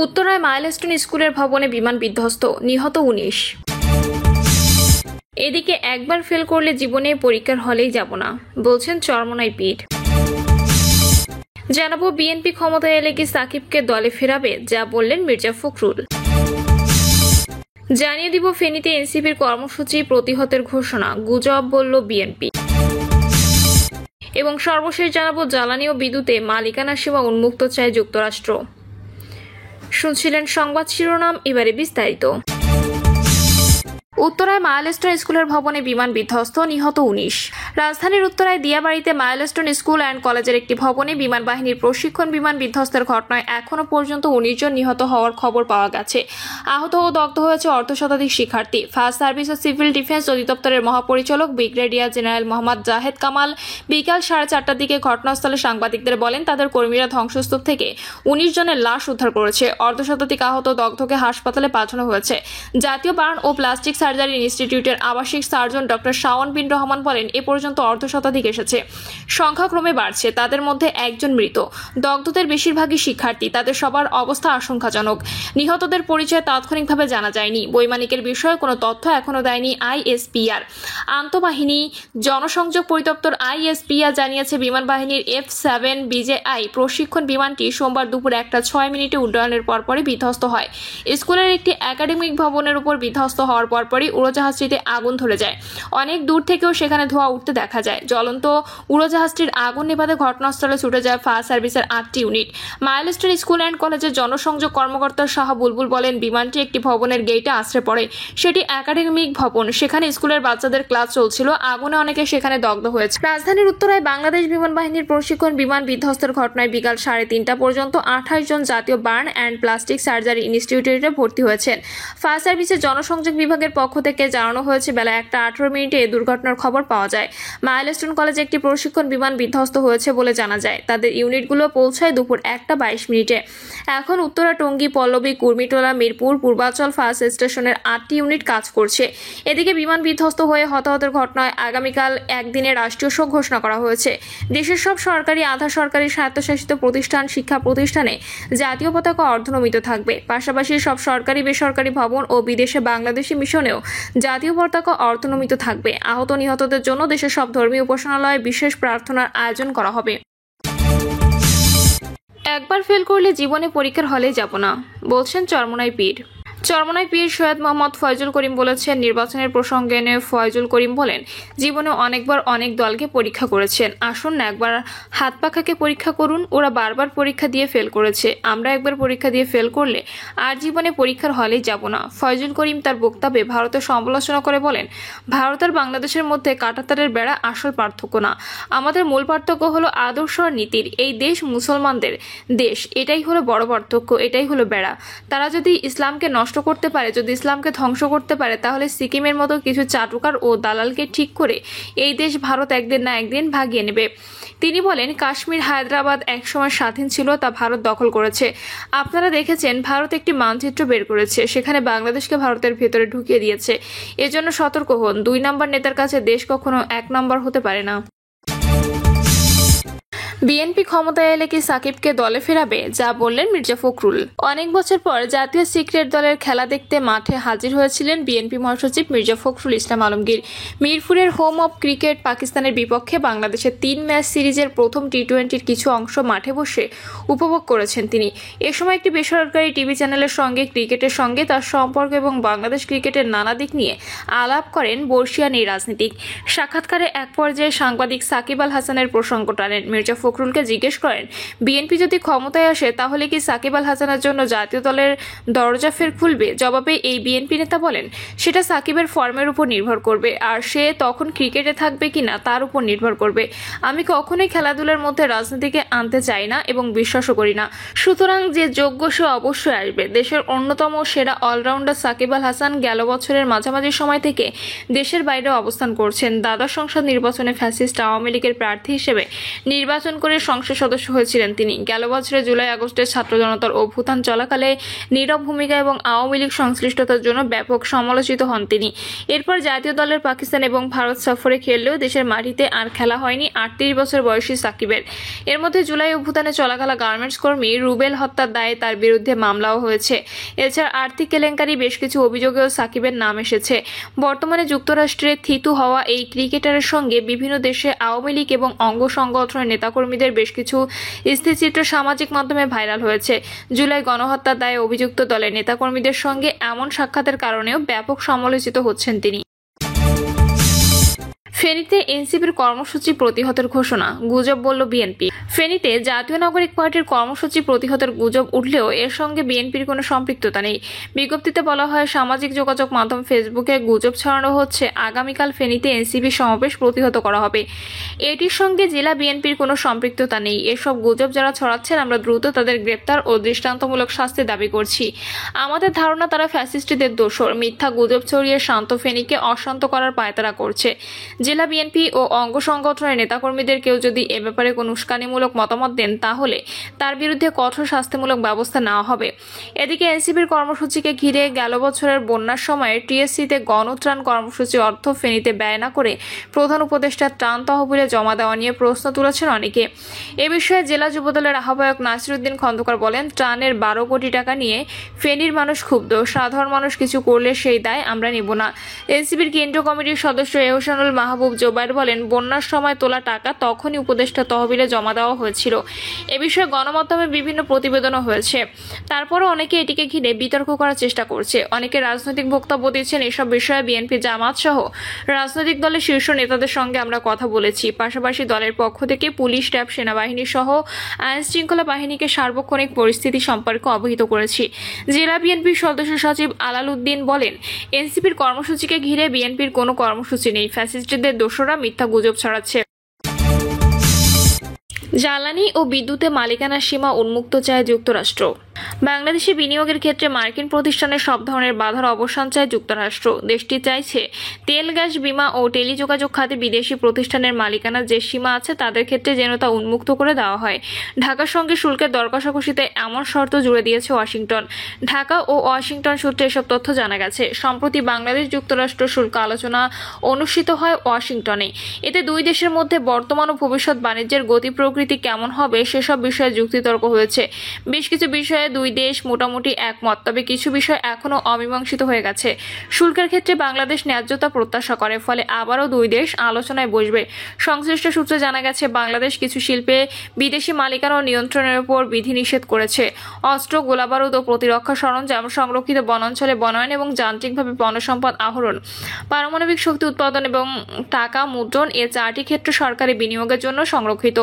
উত্তরায় মাইলস্টোন স্কুলের ভবনে বিমান বিধ্বস্ত, নিহত 19। এদিকে একবার ফেল করলে জীবনে পরীক্ষার হলেই যাব না, বলছেন চরমোনাই পীর। জানাবো বিএনপি ক্ষমতায় এলে কি সাকিবকে দলে ফেরাবে, যা বললেন মির্জা ফখরুল। জানিয়ে দিব ফেনীতে এনসিপির কর্মসূচি প্রতিহতের ঘোষণা, গুজব বলল বিএনপি। এবং সর্বশেষ জানাবো জ্বালানি ও বিদ্যুতে মালিকানা সীমা উন্মুক্ত চায় যুক্তরাষ্ট্র। শুনছিলেন সংবাদ শিরোনাম, এবারে বিস্তারিত। উত্তরায় মাইলস্টোন স্কুলের ভবনে বিমান বিধ্বস্ত, নিহত 19। রাজধানীর উত্তরায় দিয়াবাড়িতে মাইলস্টোন স্কুল অ্যান্ড কলেজের একটি ভবনে বিমান বাহিনীর প্রশিক্ষণ বিমান বিধ্বস্তের ঘটনায় এখনো পর্যন্ত 19 জন নিহত হওয়ার খবর পাওয়া গেছে। আহত ও দগ্ধ হয়েছে অর্ধশতাধিক শিক্ষার্থী। ফায়ার সার্ভিস ও সিভিল ডিফেন্স অধিদপ্তরের মহাপরিচালক ব্রিগেডিয়ার জেনারেল মোহাম্মদ জাহেদ কামাল বিকাল 4:30টার দিকে ঘটনাস্থলে সাংবাদিকদের বলেন, তাদের কর্মীরা ধ্বংসস্তূপ থেকে 19 জনের লাশ উদ্ধার করেছে। অর্ধশতাধিক আহত দগ্ধকে হাসপাতালে পাঠানো হয়েছে। জাতীয় বার্ন ও প্লাস্টিক সার্জারি ইনস্টিটিউটের আবাসিক সার্জন ডক্টর শাওন বিন রহমান বলেন, এ পর্যন্ত অর্ধশতাধিক এসেছে। সংখ্যা ক্রমে বাড়ছে। তাদের মধ্যে একজন মৃত। দগ্ধদের বেশিরভাগই শিক্ষার্থী। তাদের সবার অবস্থা আশঙ্কাজনক। নিহতদের পরিচয় তাৎক্ষণিকভাবে জানা যায়নি। বৈমানিকের বিষয়ে কোনো তথ্য এখনো দেয়নি আইএসপিআর। আন্তঃবাহিনী জনসংযোগ পরিদপ্তর আইএসপিআর জানিয়েছে, বিমান বাহিনীর F-7 বিজেআই প্রশিক্ষণ বিমানটি সোমবার দুপুর 1:06 উড্ডয়নের পরপরই বিধ্বস্ত হয়। স্কুলের একটি একাডেমিক ভবনের উপর বিধ্বস্ত হওয়ার পরপরই উড়োজাহাজটিতে আগুন ধরে যায়। অনেক দূর থেকেও সেখানে ধোঁয়া উঠতে দেখা যায়। জ্বলন্ত উড়োজাহাজটির আগুন নেভাতে ঘটনাস্থলে ছুটে যায় ফায়ার সার্ভিসের 8টি ইউনিট। মাইলস্টোন স্কুল অ্যান্ড কলেজের জনসংযোগ কর্মকর্তা শাহ বুলবুল বলেন, বিমানটি একটি ভবনের গেটে আছড়ে পড়ে। সেটি একাডেমিক ভবন। সেখানে স্কুলের বাচ্চাদের ক্লাস চলছিল। আগুনে অনেকে সেখানে দগ্ধ হয়েছে। রাজধানীর উত্তরায় বাংলাদেশ বিমান বাহিনীর প্রশিক্ষণ বিমান বিধ্বস্তের ঘটনায় বিকাল 3:30টা পর্যন্ত 28 জন জাতীয় বার্ন অ্যান্ড প্লাস্টিক সার্জারি ইনস্টিটিউটে ভর্তি হয়েছেন। ফায়ার সার্ভিসের জনসংযোগ বিভাগের পক্ষ থেকে জানানো হয়েছে, বেলা 1:18 এই দুর্ঘটনার খবর পাওয়া যায়। মাইলস্টোন কলেজে একটি প্রশিক্ষণ বিমান বিধ্বস্ত হয়েছে বলে জানা যায়। তাদের ইউনিটগুলো পৌঁছায় দুপুর 1:22। এখন উত্তরা, টঙ্গী, পল্লবী, কুর্মিটোলা, মিরপুর, পূর্বাচল ফায়ার স্টেশনের 8টি ইউনিট কাজ করছে। এদিকে বিমান বিধ্বস্ত হয়ে হতাহতের ঘটনায় আগামীকাল একদিনে রাষ্ট্রীয় শোক ঘোষণা করা হয়েছে। দেশের সব সরকারি, আধা সরকারি, স্বায়ত্তশাসিত প্রতিষ্ঠান, শিক্ষা প্রতিষ্ঠানে জাতীয় পতাকা অর্ধনমিত থাকবে। পাশাপাশি সব সরকারি, বেসরকারি ভবন ও বিদেশে বাংলাদেশি মিশনেও জাতীয় পতাকা অর্ধনমিত থাকবে। আহত নিহতদের জন্য দেশের সব ধর্মীয় উপাসনালয়ে বিশেষ প্রার্থনার আয়োজন করা হবে। একবার ফেল করলে জীবনে পরীক্ষার হলে যাব না, বলছেন চরমোনাই পীর। চরমোনাই পীর সৈয়দ মোহাম্মদ ফয়জুল করিম বলেছেন, নির্বাচনের প্রসঙ্গে এনে ফয়জুল করিম বলেন, জীবনে অনেকবার অনেক দলকে পরীক্ষা করেছেন। আসুন না একবার হাত পাখাকে পরীক্ষা করুন। ওরা বারবার পরীক্ষা দিয়ে ফেল করেছে। আমরা একবার পরীক্ষা দিয়ে ফেল করলে আর জীবনে পরীক্ষার হলেই যাব না। ফয়জুল করিম তার বক্তব্যে ভারতের সমালোচনা করে বলেন, ভারত আর বাংলাদেশের মধ্যে কাঁটাতারের বেড়া আসল পার্থক্য না। আমাদের মূল পার্থক্য হলো আদর্শ আর নীতির। এই দেশ মুসলমানদের দেশ, এটাই হলো বড় পার্থক্য, এটাই হলো বেড়া। তারা যদি ইসলামকে নষ্ট করতে পারে, যদি ইসলামকে ধ্বংস করতে পারে, তাহলে সিকিমের মতো কিছু চাটুকার ও দালালকে ঠিক করে এই দেশ ভারত একদিন না একদিন ভাগিয়ে নেবে। তিনি বলেন, কাশ্মীর, হায়দ্রাবাদ একসময় স্বাধীন ছিল, তা ভারত দখল করেছে। আপনারা দেখেছেন, ভারত একটি মানচিত্র বের করেছে, সেখানে বাংলাদেশকে ভারতের ভেতরে ঢুকিয়ে দিয়েছে। এজন্য সতর্ক হন। 2 নম্বর নেতার কাছে দেশ কখনো 1 নম্বর হতে পারে না। বিএনপি ক্ষমতায় এলে কি সাকিবকে দলে ফেরাবে, যা বললেন মির্জা ফখরুল। অনেক বছর পর জাতীয় সিক্রেট দলের খেলা দেখতে মাঠে হাজির হয়েছিলেন বিএনপি মহাসচিব মির্জা ফখরুল ইসলাম আলমগীর। মিরপুরের হোম অব ক্রিকেট পাকিস্তানের বিপক্ষে বাংলাদেশের 3 ম্যাচ সিরিজের প্রথম টি-20-র কিছু অংশ মাঠে বসে উপভোগ করেছেন তিনি। এ সময় একটি বেসরকারি টিভি চ্যানেলের সঙ্গে ক্রিকেটের সঙ্গে তার সম্পর্ক এবং বাংলাদেশ ক্রিকেটের নানা দিক নিয়ে আলাপ করেন বর্ষিয়ান এই রাজনীতিক। সাক্ষাৎকারে এক পর্যায়ে সাংবাদিক সাকিব আল হাসানের প্রসঙ্গ টানেন। মির্জা ফখরুলকে জিজ্ঞেস করেন, বিএনপি যদি ক্ষমতায় আসে তাহলে কি সাকিব আল হাসানের জন্য জাতীয় দলের দরজা ফের খুলবে? জবাবে এই বিএনপি নেতা বলেন, সেটা সাকিবের ফর্মের উপর নির্ভর করবে, আর সে তখন ক্রিকেটে থাকবে কিনা তার উপর নির্ভর করবে। আমি কখনোই খেলাধুলার মধ্যে রাজনীতিকে আনতে চাই না এবং বিশ্বাসও করি না। সুতরাং যে যোগ্য সে অবশ্যই আসবে। দেশের অন্যতম সেরা অলরাউন্ডার সাকিব আল হাসান গেল বছরের মাঝামাঝি সময় থেকে দেশের বাইরে অবস্থান করছেন। দ্বাদশ সংসদ নির্বাচনে ফ্যাসিস্ট আওয়ামী লীগের প্রার্থী হিসেবে নির্বাচন আবেদন করে সংসদ সদস্য হয়েছিলেন তিনি। গেল বছরের জুলাই আগস্টের ছাত্র জনতার অভ্যুত্থান চলাকালে নীরব ভূমিকা এবং আওয়ামী লীগ সংশ্লিষ্টতার জন্য ব্যাপক সমালোচিত হন তিনি। এরপর জাতীয় দলের পাকিস্তান এবং ভারত সফরে খেললেও দেশের মাটিতে আর খেলা হয়নি 38 বছর বয়সী সাকিবের। এর মধ্যে জুলাই অভ্যুত্থানে চলাকালা গার্মেন্টস কর্মী রুবেল হত্যার দায়ে তার বিরুদ্ধে মামলাও হয়েছে। এছাড়া আর্থিক কেলেঙ্কারি বেশ কিছু অভিযোগেও সাকিবের নাম এসেছে। বর্তমানে যুক্তরাষ্ট্রে থিতু হওয়া এই ক্রিকেটারের সঙ্গে বিভিন্ন দেশে আওয়ামী লীগ এবং অঙ্গ সংগঠনের নেতাকর্মীদের বেশ কিছু স্থিরচিত্র সামাজিক মাধ্যমে ভাইরাল হয়েছে। জুলাই গণহত্যার দায়ে অভিযুক্ত দলের নেতাকর্মীদের সঙ্গে এমন সাক্ষাতের কারণেও ব্যাপক সমালোচিত হচ্ছেন তিনি। ফেনীতে এনসিপির কর্মসূচি প্রতিহতের ঘোষণা, গুজব বলল বিএনপি। ফেনীতে জাতীয় নাগরিক পার্টির কর্মসূচি প্রতিহতের গুজব উঠলেও এর সঙ্গে বিএনপির কোনো সম্পৃক্ততা নেই। বিজ্ঞপ্তিতে বলা হয়, সামাজিক যোগাযোগ মাধ্যম ফেসবুকে গুজব ছড়ানো হচ্ছে আগামীকাল ফেনীতে এনসিপি সমাবেশ প্রতিহত করা হবে। এটির সঙ্গে জেলা বিএনপির কোনো সম্পৃক্ততা নেই। এসব গুজব যারা ছড়াচ্ছেন আমরা দ্রুত তাদের গ্রেপ্তার ও দৃষ্টান্তমূলক শাস্তি দাবি করছি। আমাদের ধারণা তারা ফ্যাসিস্টদের দোসর। মিথ্যা গুজব ছড়িয়ে শান্ত ফেনীকে অশান্ত করার পায়তারা করছে। জেলা বিএনপি ও অঙ্গ সংগঠনের নেতাকর্মীদের কেউ যদি এ ব্যাপারে কোনো উস্কানিমূলক মতামত দেন তাহলে তার বিরুদ্ধে কঠোর শাস্তিমূলক ব্যবস্থা নেওয়া হবে। এদিকে এনসিপির কর্মসূচিকে ঘিরে গেল বছরের বন্যার সময় টিএসসিতে গণত্রাণ কর্মসূচি অর্থ ফেনীতে ব্যয় না করে প্রধান উপদেষ্টার ত্রাণ তহবিলে জমা দেওয়া নিয়ে প্রশ্ন তুলেছেন অনেকে। এ বিষয়ে জেলা যুবদলের আহ্বায়ক নাসিরউদ্দিন খন্দকার বলেন, ত্রাণের 12 কোটি টাকা নিয়ে ফেনীর মানুষ ক্ষুব্ধ। সাধারণ মানুষ কিছু করলে সেই দায় আমরা নেব না। এনসিপির কেন্দ্রীয় কমিটির সদস্য এহসানুল মাহবুব জোবায়ের বলেন, বন্যার সময় তোলা টাকা তখনই উপদেষ্টা তহবিলে জমা দেওয়া হয়েছিল। এ বিষয়ে গণমাধ্যমে বিভিন্ন প্রতিবেদনও হয়েছে। তারপরও অনেকে এটিকে ঘিরে বিতর্ক করার চেষ্টা করছে। অনেকে রাজনৈতিক বক্তব্য দিচ্ছেন। এসব বিষয়ে বিএনপি, জামাত সহ রাজনৈতিক দলের শীর্ষ নেতাদের সঙ্গে আমরা কথা বলেছি। পাশাপাশি দলের পক্ষ থেকে পুলিশ, র্যাব, সেনাবাহিনী সহ আইন শৃঙ্খলা বাহিনীকে সার্বক্ষণিক পরিস্থিতি সম্পর্কে অবহিত করেছি। জেলা বিএনপির সদস্য সচিব আলাল উদ্দিন বলেন, এনসিপির কর্মসূচিকে ঘিরে বিএনপির কোনো কর্মসূচি নেই। ফ্যাসিস্টদের দোসররা মিথ্যা গুজব ছড়াচ্ছে। জ্বালানি ও বিদ্যুতে মালিকানার সীমা উন্মুক্ত চায় যুক্তরাষ্ট্র। বাংলাদেশে বিনিয়োগের ক্ষেত্রে মার্কিন প্রতিষ্ঠানের সব ধরনের বাধার অবসান চায় যুক্তরাষ্ট্র। দেশটি চাইছে তেল, গ্যাস, বীমা ও টেলিযোগাযোগ খাতে বিদেশি প্রতিষ্ঠানের মালিকানার যে সীমা আছে তাদের ক্ষেত্রে যেন তা উন্মুক্ত করে দেওয়া হয়। ঢাকার সঙ্গে শুল্কের দর কষাকষিতে এমন শর্ত জুড়ে দিয়েছে ওয়াশিংটন। ঢাকা ও ওয়াশিংটন সূত্রে এসব তথ্য জানা গেছে। সম্প্রতি বাংলাদেশ যুক্তরাষ্ট্র শুল্ক আলোচনা অনুষ্ঠিত হয় ওয়াশিংটনে। এতে দুই দেশের মধ্যে বর্তমান ও ভবিষ্যৎ বাণিজ্যের গতি প্রকৃতি কেমন হবে সেসব বিষয়ে যুক্তিতর্ক হয়েছে। বেশ কিছু বিষয়ে দুই দেশ মোটামুটি একমত, তবে কিছু বিষয় এখনও অমীমাংসিত হয়ে গেছে। শুল্কের ক্ষেত্রে বাংলাদেশ ন্যায্যতা প্রত্যাশা করে, ফলে আবারও দুই দেশ আলোচনায় বসবে। সংশ্লিষ্ট সূত্রে জানা গেছে, বাংলাদেশ কিছু শিল্পে বিদেশি মালিকানা ও নিয়ন্ত্রণের উপর বিধিনিষেধ করেছে। অস্ত্র, গোলাবারুদ ও প্রতিরক্ষা সরঞ্জাম, সংরক্ষিত বনাঞ্চলে বনায়ন এবং যান্ত্রিকভাবে বনসম্পদ আহরণ, পারমাণবিক শক্তি উৎপাদন এবং টাকা মুদ্রণ, এ 4টি ক্ষেত্র সরকারি বিনিয়োগের জন্য সংরক্ষিত।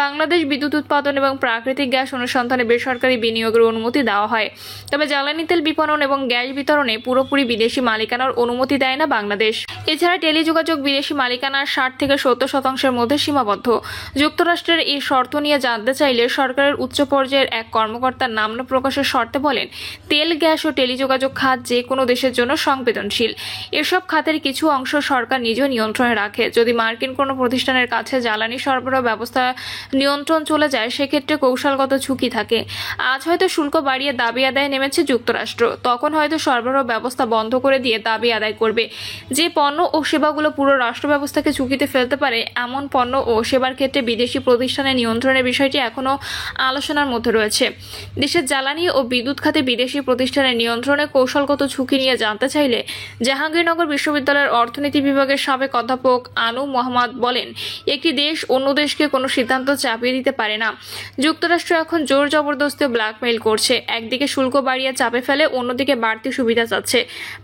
বাংলাদেশ বিদ্যুৎ উৎপাদন এবং প্রাকৃতিক গ্যাস অনুসন্ধানে বেসরকারি বিনিয়োগের অনুমতি দেওয়া হয়। তবে জ্বালানি তেল বিপণন এবং গ্যাস বিতরণে পুরোপুরি বিদেশি মালিকানার অনুমতি দেয় না বাংলাদেশ। এছাড়া টেলিযোগাযোগ বিদেশি মালিকানার 60 থেকে 70% মধ্যে সীমাবদ্ধ। যুক্তরাষ্ট্রের এই শর্ত নিয়ে জানতে চাইলে সরকারের উচ্চ পর্যায়ের এক কর্মকর্তার নাম না প্রকাশের শর্তে বলেন, তেল, গ্যাস ও টেলিযোগাযোগ খাত যে কোনো দেশের জন্য সংবেদনশীল। এসব খাতের কিছু অংশ সরকার নিজ নিয়ন্ত্রণে রাখে। যদি মার্কিন কোনো প্রতিষ্ঠানের কাছে জ্বালানি সরবরাহ ব্যবস্থা নিয়ন্ত্রণ চলে যায়, সেক্ষেত্রে কৌশলগত ঝুঁকি থাকে। আজ হয়তো শুল্ক বাড়িয়ে দাবি আদায় নেমেছে যুক্তরাষ্ট্র, তখন হয়তো সরবরাহ ব্যবস্থা বন্ধ করে দিয়ে দাবি আদায় করবে। যে পণ্য ও সেবাগুলো পুরো রাষ্ট্র ব্যবস্থাকে ঝুঁকিতে ফেলতে পারে, এমন পণ্য ও সেবার ক্ষেত্রে বিদেশি প্রতিষ্ঠানের নিয়ন্ত্রণের বিষয়টি এখনও আলোচনার মধ্যে রয়েছে। দেশের জ্বালানি ও বিদ্যুৎ খাতে বিদেশি প্রতিষ্ঠানের নিয়ন্ত্রণে কৌশলগত ঝুঁকি নিয়ে জানতে চাইলে জাহাঙ্গীরনগর বিশ্ববিদ্যালয়ের অর্থনীতি বিভাগের সাবেক অধ্যাপক আনু মোহাম্মদ বলেন, একটি দেশ অন্য দেশকে কোনো সিদ্ধান্ত চাপিয়ে দিতে পারে না। যুক্তরাষ্ট্র এখন জোর জবরদস্তি ব্ল্যাকমেইল করছে। একদিকে শুল্ক বাড়িয়ে চাপে ফেলে, অন্যদিকে বাড়তি সুবিধা চাচ্ছে।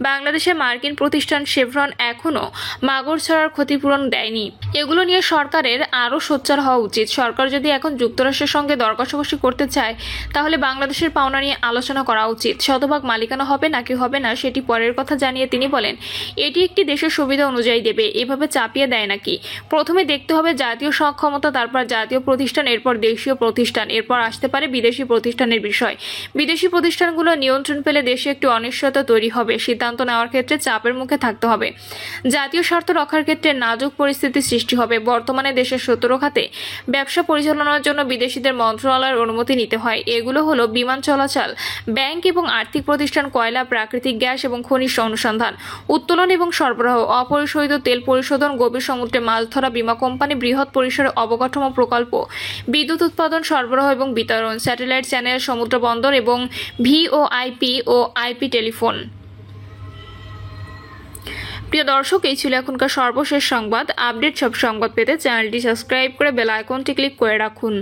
বাংলাদেশে মার্কিন প্রতিষ্ঠান শেভরন এখনও মাগুর ছাড়ার ক্ষতিপূরণ দেয়নি। এগুলো নিয়ে সরকারের আরও সোচ্চার হওয়া উচিত। সরকার যদি এখন যুক্তরাষ্ট্রের সঙ্গে দর কষাকষি করতে চায়, তাহলে বাংলাদেশের পাওনা নিয়ে আলোচনা করা উচিত। শতভাগ মালিকানা হবে নাকি হবে না সেটি পরের কথা জানিয়ে তিনি বলেন, এটি একটি দেশের সুবিধা অনুযায়ী দেবে, এভাবে চাপিয়ে দেয় নাকি। প্রথমে দেখতে হবে জাতীয় সক্ষমতা, তারপর জাতীয় জাতীয় প্রতিষ্ঠান, এরপর দেশীয় প্রতিষ্ঠান, এরপর আসতে পারে বিদেশি প্রতিষ্ঠানের বিষয়। বিদেশি প্রতিষ্ঠানগুলো নিয়ন্ত্রণ পেলে দেশে একটি অনিশ্চয়তা তৈরি হবে। সিদ্ধান্ত নেওয়ার ক্ষেত্রে চাপের মুখে থাকতে হবে। জাতীয় স্বার্থ রক্ষার ক্ষেত্রে নাজুক পরিস্থিতির সৃষ্টি হবে। বর্তমানে দেশের 17 খাতে ব্যবসা পরিচালনার জন্য বিদেশিদের মন্ত্রণালয়ের অনুমতি নিতে হয়। এগুলো হলো বিমান চলাচল, ব্যাংক এবং আর্থিক প্রতিষ্ঠান, কয়লা, প্রাকৃতিক গ্যাস এবং খনিজ অনুসন্ধান, উত্তোলন এবং সরবরাহ, অপরিশোধিত তেল পরিশোধন, গভীর সমুদ্রে মাছ ধরা, বীমা কোম্পানি, বৃহৎ পরিসরে অবকাঠামো প্রকল্প, বিদ্যুৎ উৎপাদন, সরবরাহ এবং বিতরণ, স্যাটেলাইট চ্যানেল, সমুদ্র বন্দর এবং ভিওআইপি ও আইপি টেলিফোন। প্রিয় দর্শক, এই ছিল এখনকার সর্বশেষ সংবাদ। আপডেট সব সংবাদ পেতে চ্যানেলটি সাবস্ক্রাইব করে বেল আইকনটি ক্লিক করে রাখুন।